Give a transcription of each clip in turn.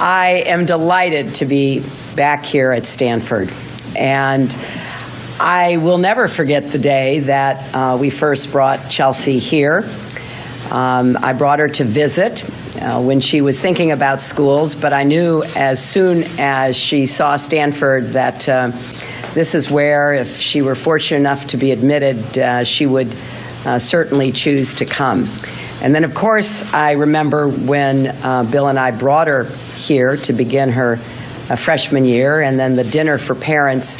I am delighted to be back here at Stanford, and I will never forget the day that we first brought Chelsea here. I brought her to visit when she was thinking about schools, but I knew as soon as she saw Stanford that this is where, if she were fortunate enough to be admitted, she would certainly choose to come. And then, of course, I remember when Bill and I brought her here to begin her freshman year, and then the dinner for parents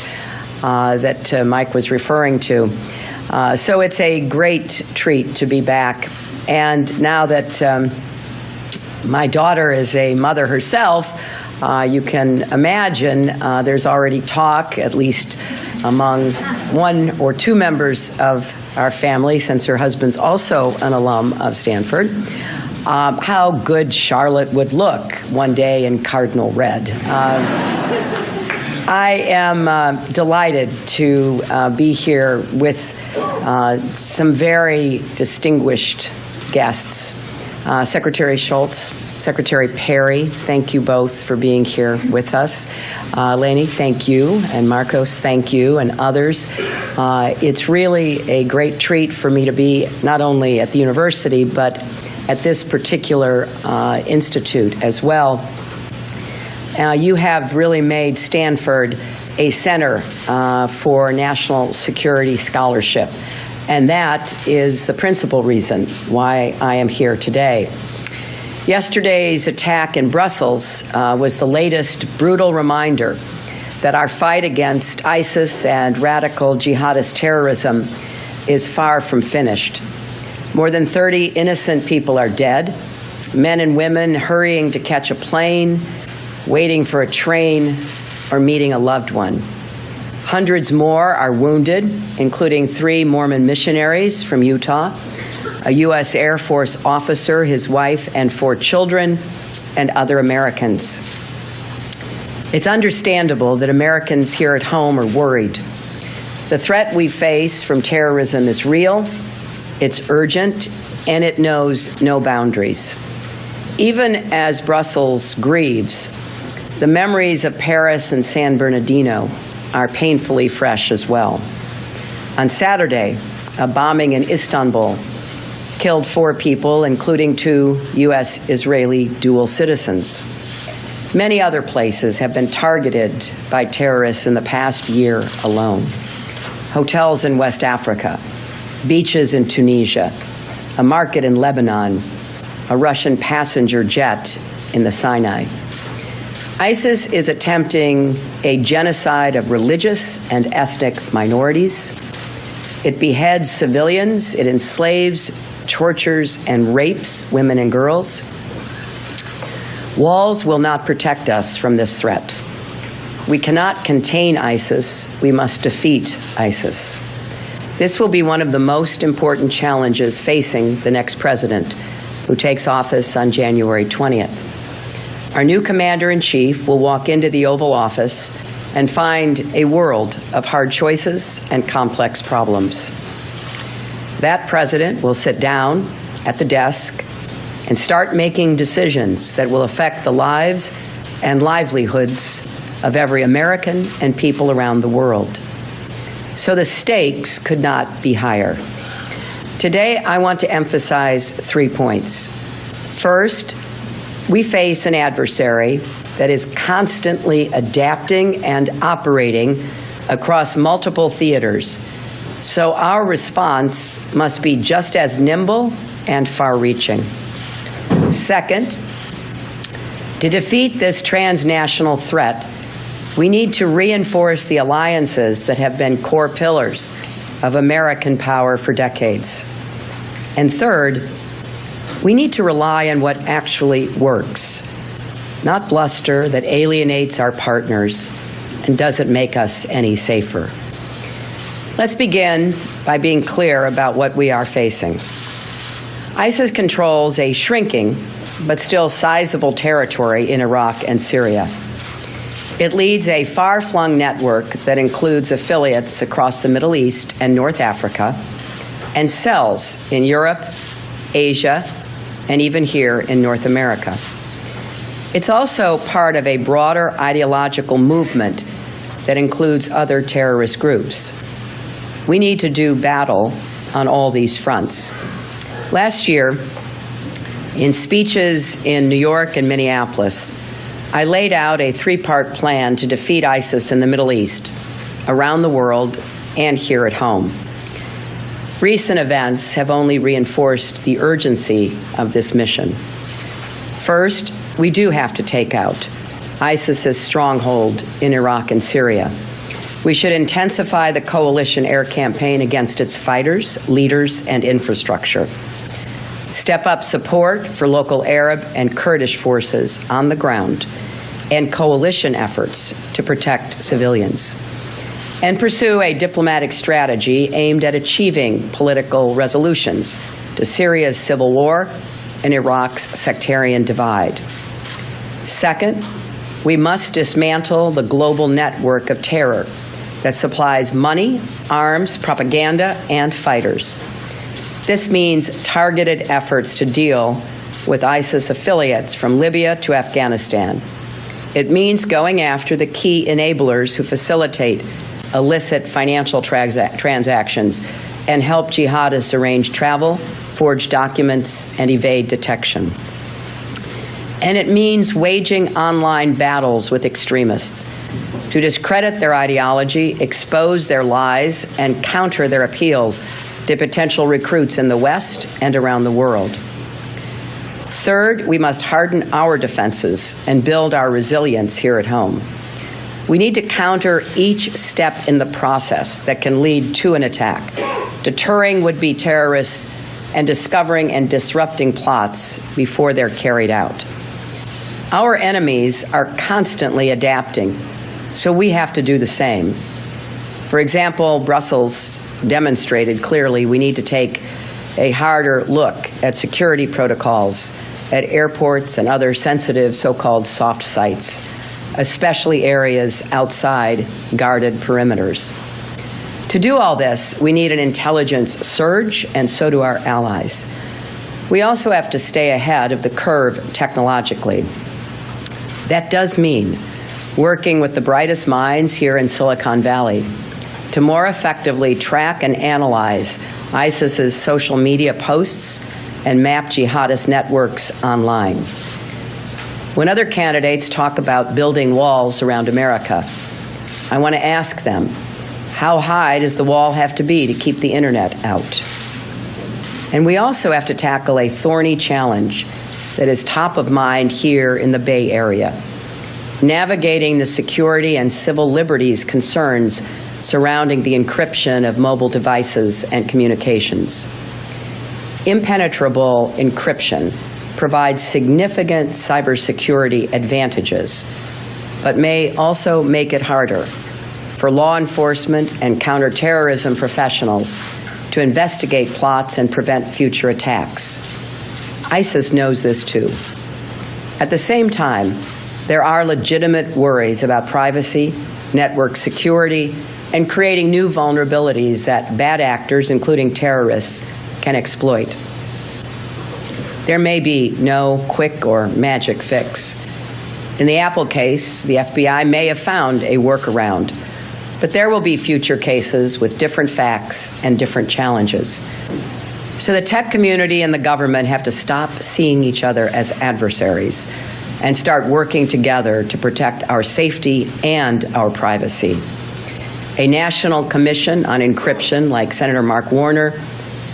that Mike was referring to. So it's a great treat to be back. And now that my daughter is a mother herself, you can imagine there's already talk, at least among one or two members of our family, since her husband's also an alum of Stanford, how good Charlotte would look one day in cardinal red. I am delighted to be here with some very distinguished guests. Secretary Schultz, Secretary Perry, thank you both for being here with us. Lainey, thank you, and Marcos, thank you, and others. It's really a great treat for me to be not only at the university, but at this particular institute as well. You have really made Stanford a center for national security scholarship, and that is the principal reason why I am here today. Yesterday's attack in Brussels was the latest brutal reminder that our fight against ISIS and radical jihadist terrorism is far from finished. More than 30 innocent people are dead, men and women hurrying to catch a plane, waiting for a train, or meeting a loved one. Hundreds more are wounded, including 3 Mormon missionaries from Utah, a U.S. Air Force officer, his wife, and 4 children, and other Americans. It's understandable that Americans here at home are worried. The threat we face from terrorism is real, it's urgent, and it knows no boundaries. Even as Brussels grieves, the memories of Paris and San Bernardino are painfully fresh as well. On Saturday, a bombing in Istanbul killed 4 people, including 2 U.S.-Israeli dual citizens. Many other places have been targeted by terrorists in the past year alone. Hotels in West Africa, beaches in Tunisia, a market in Lebanon, a Russian passenger jet in the Sinai. ISIS is attempting a genocide of religious and ethnic minorities. It beheads civilians, it enslaves, tortures, and rapes women and girls. Walls will not protect us from this threat. We cannot contain ISIS, we must defeat ISIS. This will be one of the most important challenges facing the next president, who takes office on January 20th. Our new commander-in-chief will walk into the Oval Office and find a world of hard choices and complex problems. That president will sit down at the desk and start making decisions that will affect the lives and livelihoods of every American and people around the world. So the stakes could not be higher. Today, I want to emphasize 3 points. First, we face an adversary that is constantly adapting and operating across multiple theaters. So our response must be just as nimble and far-reaching. Second, to defeat this transnational threat, we need to reinforce the alliances that have been core pillars of American power for decades. And third, we need to rely on what actually works, not bluster that alienates our partners and doesn't make us any safer. Let's begin by being clear about what we are facing. ISIS controls a shrinking but still sizable territory in Iraq and Syria. It leads a far-flung network that includes affiliates across the Middle East and North Africa, and cells in Europe, Asia, and even here in North America. It's also part of a broader ideological movement that includes other terrorist groups. We need to do battle on all these fronts. Last year, in speeches in New York and Minneapolis, I laid out a three-part plan to defeat ISIS in the Middle East, around the world, and here at home. Recent events have only reinforced the urgency of this mission. First, we do have to take out ISIS's stronghold in Iraq and Syria. We should intensify the coalition air campaign against its fighters, leaders, and infrastructure. Step up support for local Arab and Kurdish forces on the ground and coalition efforts to protect civilians. And pursue a diplomatic strategy aimed at achieving political resolutions to Syria's civil war and Iraq's sectarian divide. Second, we must dismantle the global network of terror that supplies money, arms, propaganda, and fighters. This means targeted efforts to deal with ISIS affiliates from Libya to Afghanistan. It means going after the key enablers who facilitate illicit financial transactions and help jihadists arrange travel, forge documents, and evade detection. And it means waging online battles with extremists to discredit their ideology, expose their lies, and counter their appeals to potential recruits in the West and around the world. Third, we must harden our defenses and build our resilience here at home. We need to counter each step in the process that can lead to an attack, deterring would-be terrorists and discovering and disrupting plots before they're carried out. Our enemies are constantly adapting, so we have to do the same. For example, Brussels demonstrated clearly we need to take a harder look at security protocols at airports and other sensitive so-called soft sites, especially areas outside guarded perimeters. To do all this, we need an intelligence surge, and so do our allies. We also have to stay ahead of the curve technologically. That does mean working with the brightest minds here in Silicon Valley to more effectively track and analyze ISIS's social media posts and map jihadist networks online. When other candidates talk about building walls around America, I want to ask them, how high does the wall have to be to keep the internet out? And we also have to tackle a thorny challenge that is top of mind here in the Bay Area: navigating the security and civil liberties concerns surrounding the encryption of mobile devices and communications. Impenetrable encryption provides significant cybersecurity advantages, but may also make it harder for law enforcement and counterterrorism professionals to investigate plots and prevent future attacks. ISIS knows this too. At the same time, there are legitimate worries about privacy, network security, and creating new vulnerabilities that bad actors, including terrorists, can exploit. There may be no quick or magic fix. In the Apple case, the FBI may have found a workaround, but there will be future cases with different facts and different challenges. So the tech community and the government have to stop seeing each other as adversaries and start working together to protect our safety and our privacy. A national commission on encryption, like Senator Mark Warner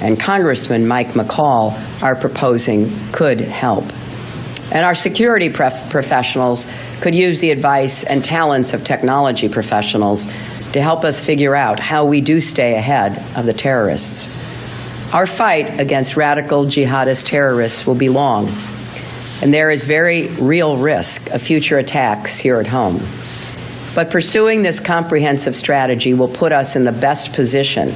and Congressman Mike McCall are proposing, could help. And our security professionals could use the advice and talents of technology professionals to help us figure out how we do stay ahead of the terrorists. Our fight against radical jihadist terrorists will be long, and there is very real risk of future attacks here at home. But pursuing this comprehensive strategy will put us in the best position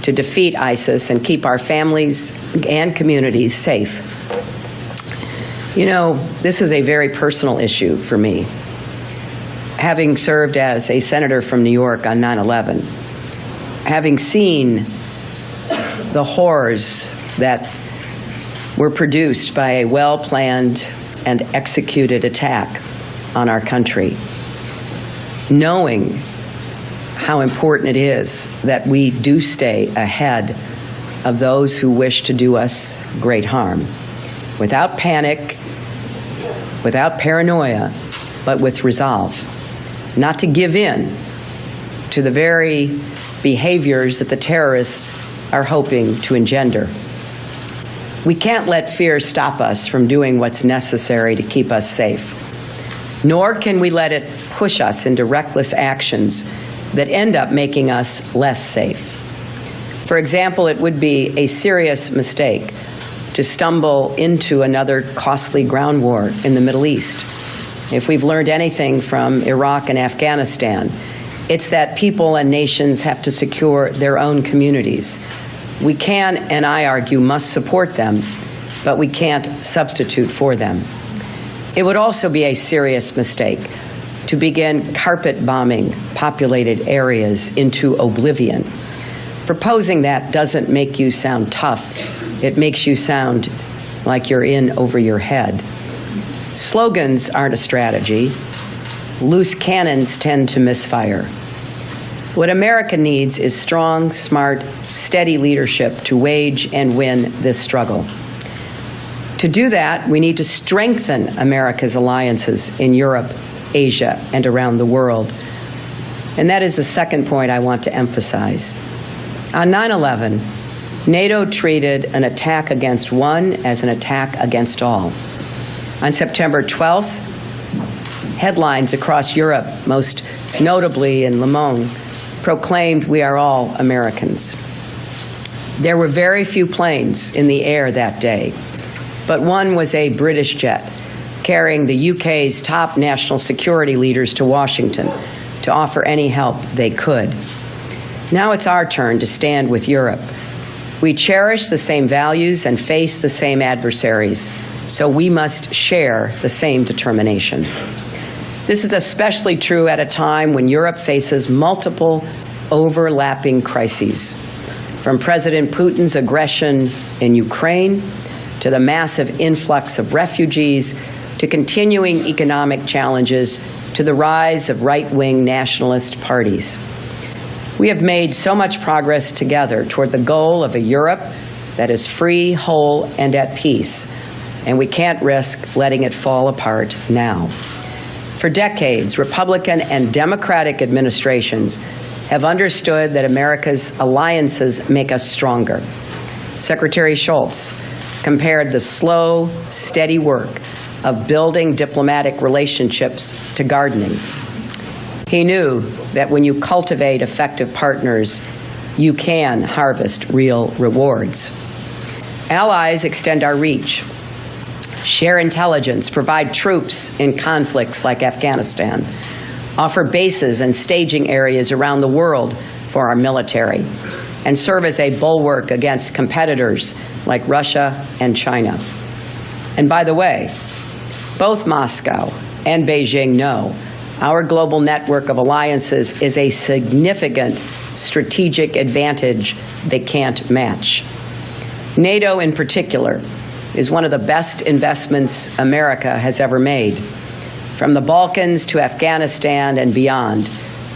to defeat ISIS and keep our families and communities safe. You know, this is a very personal issue for me. Having served as a senator from New York on 9/11, having seen the horrors that were produced by a well-planned and executed attack on our country. Knowing how important it is that we do stay ahead of those who wish to do us great harm, without panic, without paranoia, but with resolve, not to give in to the very behaviors that the terrorists are hoping to engender. We can't let fear stop us from doing what's necessary to keep us safe, nor can we let it push us into reckless actions that end up making us less safe. For example, it would be a serious mistake to stumble into another costly ground war in the Middle East. If we've learned anything from Iraq and Afghanistan, it's that people and nations have to secure their own communities. We can, and I argue, must support them, but we can't substitute for them. It would also be a serious mistake to begin carpet bombing populated areas into oblivion. Proposing that doesn't make you sound tough. It makes you sound like you're in over your head. Slogans aren't a strategy. Loose cannons tend to misfire. What America needs is strong, smart, steady leadership to wage and win this struggle. To do that, we need to strengthen America's alliances in Europe, Asia, and around the world. And that is the second point I want to emphasize. On 9/11, NATO treated an attack against one as an attack against all. On September 12th, headlines across Europe, most notably in Le Monde, proclaimed we are all Americans. There were very few planes in the air that day, but one was a British jet carrying the UK's top national security leaders to Washington to offer any help they could. Now it's our turn to stand with Europe. We cherish the same values and face the same adversaries, so we must share the same determination. This is especially true at a time when Europe faces multiple overlapping crises, from President Putin's aggression in Ukraine to the massive influx of refugees to continuing economic challenges to the rise of right-wing nationalist parties. We have made so much progress together toward the goal of a Europe that is free, whole, and at peace, and we can't risk letting it fall apart now. For decades, Republican and Democratic administrations have understood that America's alliances make us stronger. Secretary Shultz compared the slow, steady work of building diplomatic relationships to gardening. He knew that when you cultivate effective partners, you can harvest real rewards. Allies extend our reach, share intelligence, provide troops in conflicts like Afghanistan, offer bases and staging areas around the world for our military, and serve as a bulwark against competitors like Russia and China. And by the way, both Moscow and Beijing know our global network of alliances is a significant strategic advantage they can't match. NATO, in particular, is one of the best investments America has ever made. From the Balkans to Afghanistan and beyond,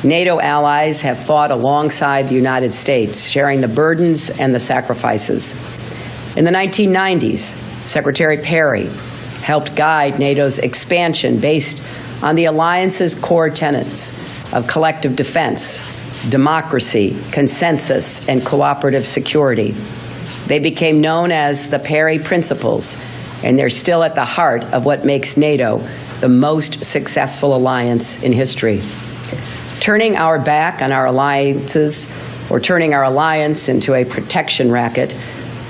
NATO allies have fought alongside the United States, sharing the burdens and the sacrifices. In the 1990s, Secretary Perry helped guide NATO's expansion based on the alliance's core tenets of collective defense, democracy, consensus, and cooperative security. They became known as the Perry Principles, and they're still at the heart of what makes NATO the most successful alliance in history. Turning our back on our alliances or turning our alliance into a protection racket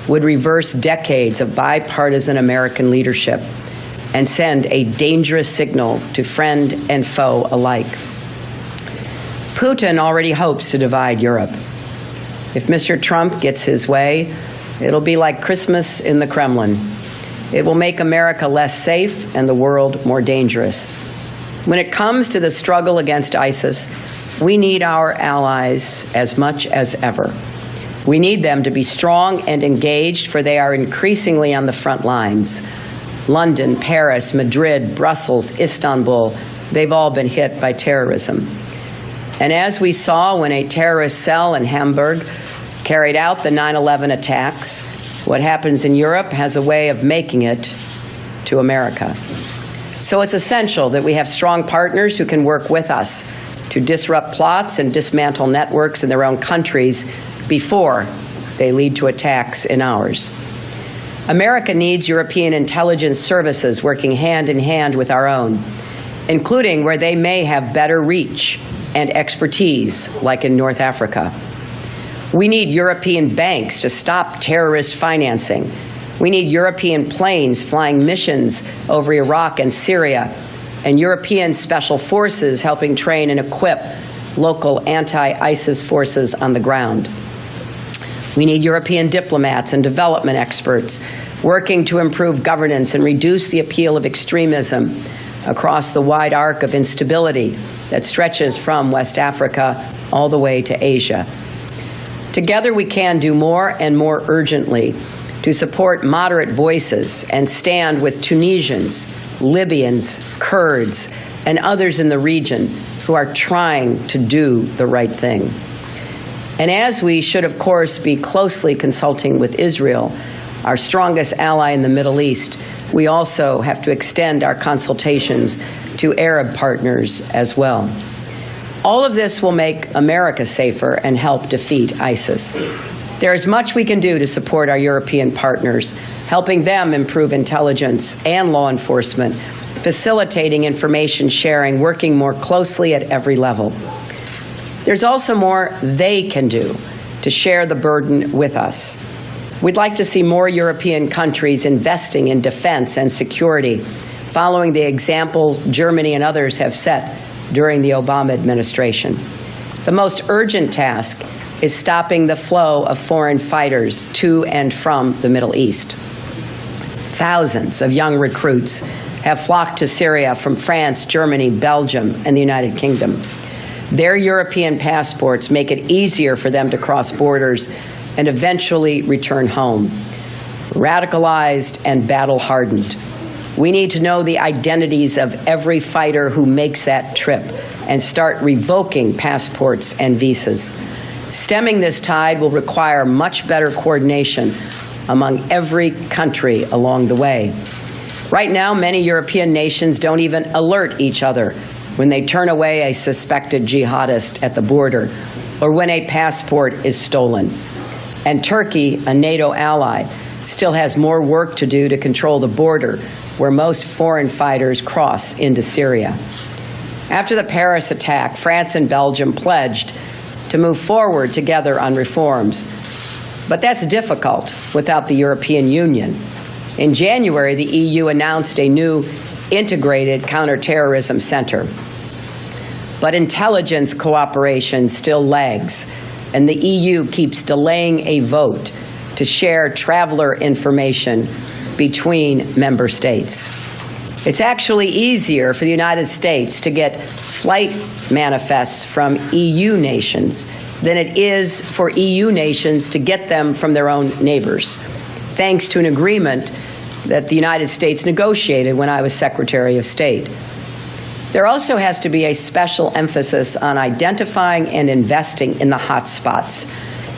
would reverse decades of bipartisan American leadership and send a dangerous signal to friend and foe alike. Putin already hopes to divide Europe. If Mr. Trump gets his way, it'll be like Christmas in the Kremlin. It will make America less safe and the world more dangerous. When it comes to the struggle against ISIS, we need our allies as much as ever. We need them to be strong and engaged, for they are increasingly on the front lines. London, Paris, Madrid, Brussels, Istanbul, they've all been hit by terrorism. And as we saw when a terrorist cell in Hamburg carried out the 9/11 attacks, what happens in Europe has a way of making it to America. So it's essential that we have strong partners who can work with us to disrupt plots and dismantle networks in their own countries before they lead to attacks in ours. America needs European intelligence services working hand in hand with our own, including where they may have better reach and expertise, like in North Africa. We need European banks to stop terrorist financing. We need European planes flying missions over Iraq and Syria, and European special forces helping train and equip local anti-ISIS forces on the ground. We need European diplomats and development experts working to improve governance and reduce the appeal of extremism across the wide arc of instability that stretches from West Africa all the way to Asia. Together we can do more and more urgently to support moderate voices and stand with Tunisians, Libyans, Kurds, and others in the region who are trying to do the right thing. And as we should, of course, be closely consulting with Israel, our strongest ally in the Middle East, we also have to extend our consultations to Arab partners as well. All of this will make America safer and help defeat ISIS. There is much we can do to support our European partners, helping them improve intelligence and law enforcement, facilitating information sharing, working more closely at every level. There's also more they can do to share the burden with us. We'd like to see more European countries investing in defense and security, following the example Germany and others have set during the Obama administration. The most urgent task is stopping the flow of foreign fighters to and from the Middle East. Thousands of young recruits have flocked to Syria from France, Germany, Belgium, and the United Kingdom. Their European passports make it easier for them to cross borders and eventually return home. Radicalized and battle-hardened, we need to know the identities of every fighter who makes that trip and start revoking passports and visas. Stemming this tide will require much better coordination among every country along the way. Right now, many European nations don't even alert each other when they turn away a suspected jihadist at the border or when a passport is stolen. And Turkey, a NATO ally, still has more work to do to control the border where most foreign fighters cross into Syria. After the Paris attack, France and Belgium pledged to move forward together on reforms. But that's difficult without the European Union. In January, the EU announced a new integrated counterterrorism center. But intelligence cooperation still lags, and the EU keeps delaying a vote to share traveler information between member states. It's actually easier for the United States to get flight manifests from EU nations than it is for EU nations to get them from their own neighbors, thanks to an agreement that the United States negotiated when I was Secretary of State. There also has to be a special emphasis on identifying and investing in the hot spots,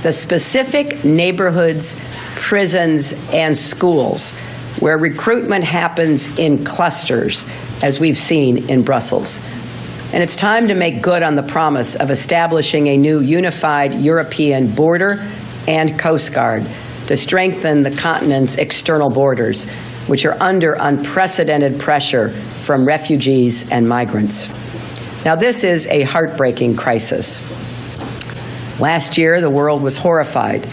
the specific neighborhoods, prisons, and schools where recruitment happens in clusters, as we've seen in Brussels. And it's time to make good on the promise of establishing a new unified European border and Coast Guard to strengthen the continent's external borders, which are under unprecedented pressure from refugees and migrants. Now, this is a heartbreaking crisis. Last year, the world was horrified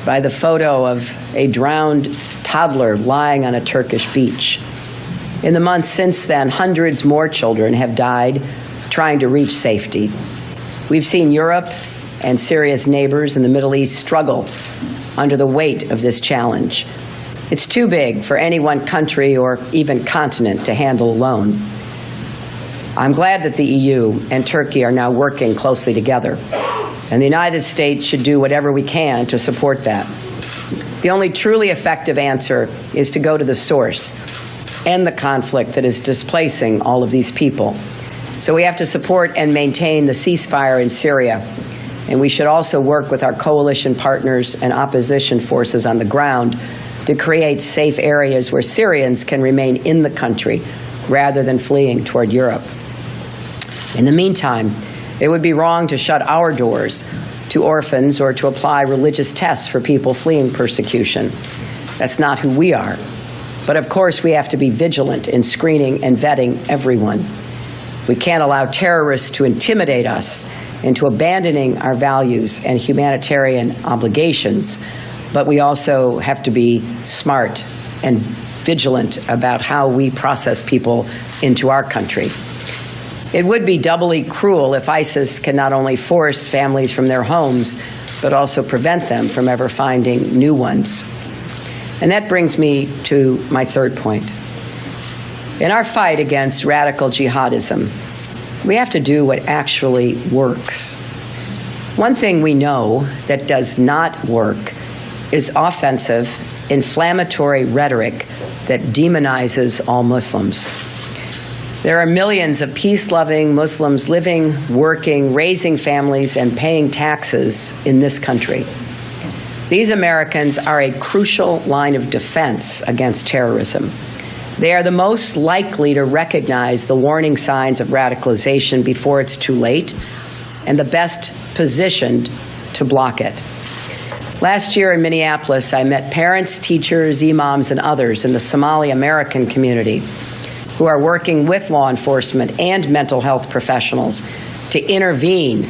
by the photo of a drowned toddler lying on a Turkish beach. In the months since then, hundreds more children have died trying to reach safety. We've seen Europe and Syria's neighbors in the Middle East struggle under the weight of this challenge. It's too big for any one country or even continent to handle alone. I'm glad that the EU and Turkey are now working closely together, and the United States should do whatever we can to support that. The only truly effective answer is to go to the source end the conflict that is displacing all of these people. So we have to support and maintain the ceasefire in Syria. And we should also work with our coalition partners and opposition forces on the ground to create safe areas where Syrians can remain in the country rather than fleeing toward Europe. In the meantime, it would be wrong to shut our doors to orphans or to apply religious tests for people fleeing persecution. That's not who we are. But of course, we have to be vigilant in screening and vetting everyone. We can't allow terrorists to intimidate us into abandoning our values and humanitarian obligations, but we also have to be smart and vigilant about how we process people into our country. It would be doubly cruel if ISIS can not only force families from their homes, but also prevent them from ever finding new ones. And that brings me to my third point. In our fight against radical jihadism, we have to do what actually works. One thing we know that does not work is offensive, inflammatory rhetoric that demonizes all Muslims. There are millions of peace-loving Muslims living, working, raising families, and paying taxes in this country. These Americans are a crucial line of defense against terrorism. They are the most likely to recognize the warning signs of radicalization before it's too late, and the best positioned to block it. Last year in Minneapolis, I met parents, teachers, imams, and others in the Somali American community who are working with law enforcement and mental health professionals to intervene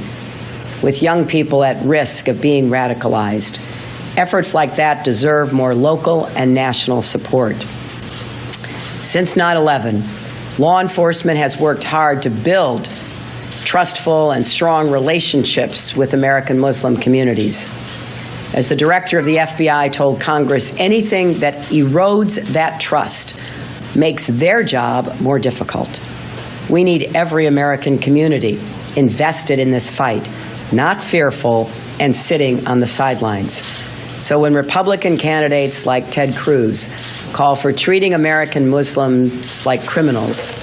with young people at risk of being radicalized. Efforts like that deserve more local and national support. Since 9/11, law enforcement has worked hard to build trustful and strong relationships with American Muslim communities. As the director of the FBI told Congress, anything that erodes that trust makes their job more difficult. We need every American community invested in this fight, not fearful and sitting on the sidelines. So when Republican candidates like Ted Cruz call for treating American Muslims like criminals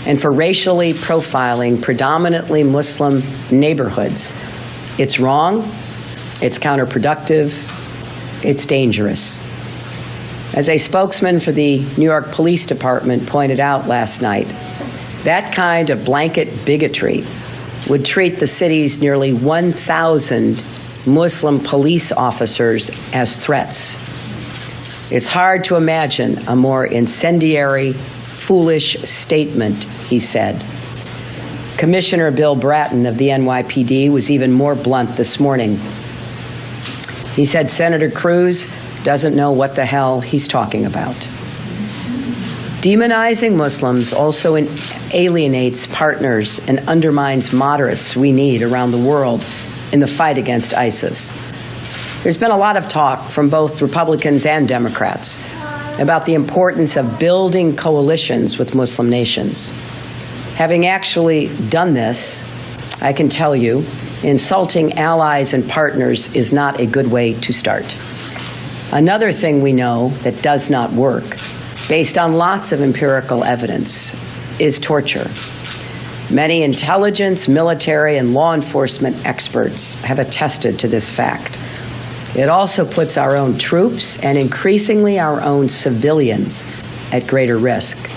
and for racially profiling predominantly Muslim neighborhoods, it's wrong, it's counterproductive, it's dangerous. As a spokesman for the New York Police Department pointed out last night, that kind of blanket bigotry would treat the city's nearly 1,000 Muslim police officers as threats. It's hard to imagine a more incendiary, foolish statement, he said. Commissioner Bill Bratton of the NYPD was even more blunt this morning. He said Senator Cruz doesn't know what the hell he's talking about. Demonizing Muslims also alienates partners and undermines moderates we need around the world in the fight against ISIS. There's been a lot of talk from both Republicans and Democrats about the importance of building coalitions with Muslim nations. Having actually done this, I can tell you, insulting allies and partners is not a good way to start. Another thing we know that does not work, based on lots of empirical evidence, is torture. Many intelligence, military, and law enforcement experts have attested to this fact. It also puts our own troops and increasingly our own civilians at greater risk.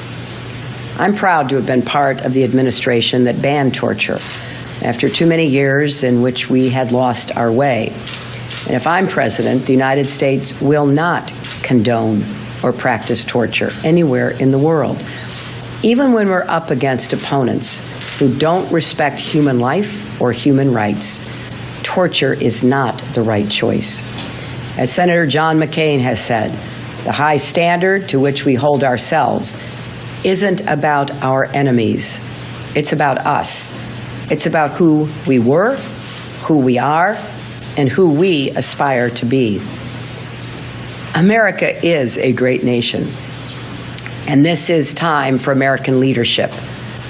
I'm proud to have been part of the administration that banned torture after too many years in which we had lost our way. And if I'm president, the United States will not condone or practice torture anywhere in the world, even when we're up against opponents who don't respect human life or human rights. Torture is not the right choice. As Senator John McCain has said, the high standard to which we hold ourselves isn't about our enemies. It's about us. It's about who we were, who we are, and who we aspire to be. America is a great nation, and this is time for American leadership.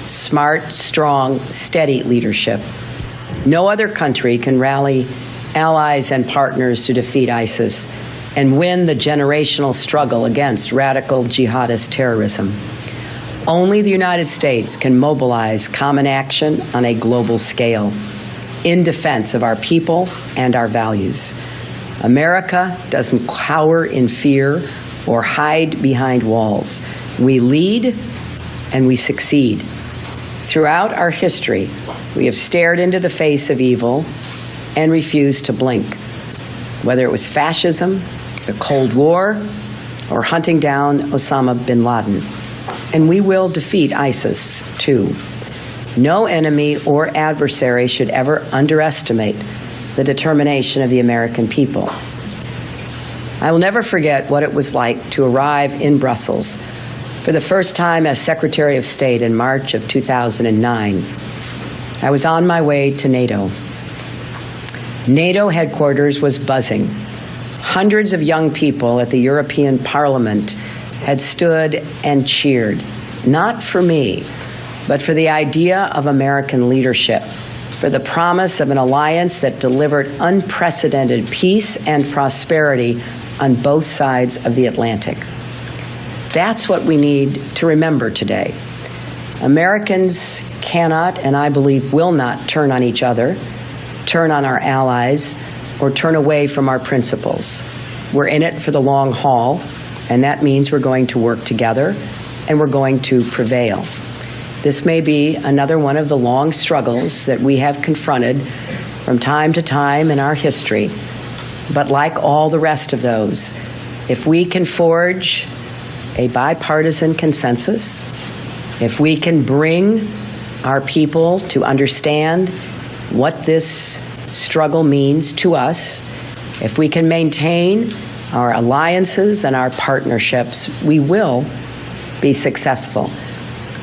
Smart, strong, steady leadership. No other country can rally allies and partners to defeat ISIS and win the generational struggle against radical jihadist terrorism. Only the United States can mobilize common action on a global scale in defense of our people and our values. America doesn't cower in fear or hide behind walls. We lead and we succeed. Throughout our history, we have stared into the face of evil and refused to blink. Whether it was fascism, the Cold War, or hunting down Osama bin Laden. And we will defeat ISIS, too. No enemy or adversary should ever underestimate the determination of the American people. I will never forget what it was like to arrive in Brussels for the first time as Secretary of State in March of 2009. I was on my way to NATO. NATO headquarters was buzzing. Hundreds of young people at the European Parliament had stood and cheered, not for me, but for the idea of American leadership, for the promise of an alliance that delivered unprecedented peace and prosperity on both sides of the Atlantic. That's what we need to remember today. Americans cannot, and I believe will not, turn on each other, turn on our allies, or turn away from our principles. We're in it for the long haul, and that means we're going to work together, and we're going to prevail. This may be another one of the long struggles that we have confronted from time to time in our history. But like all the rest of those, if we can forge a bipartisan consensus, if we can bring our people to understand what this struggle means to us, if we can maintain our alliances and our partnerships, we will be successful.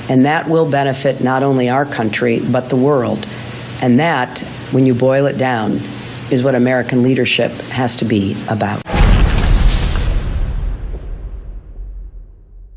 And that will benefit not only our country, but the world. And that, when you boil it down, is what American leadership has to be about.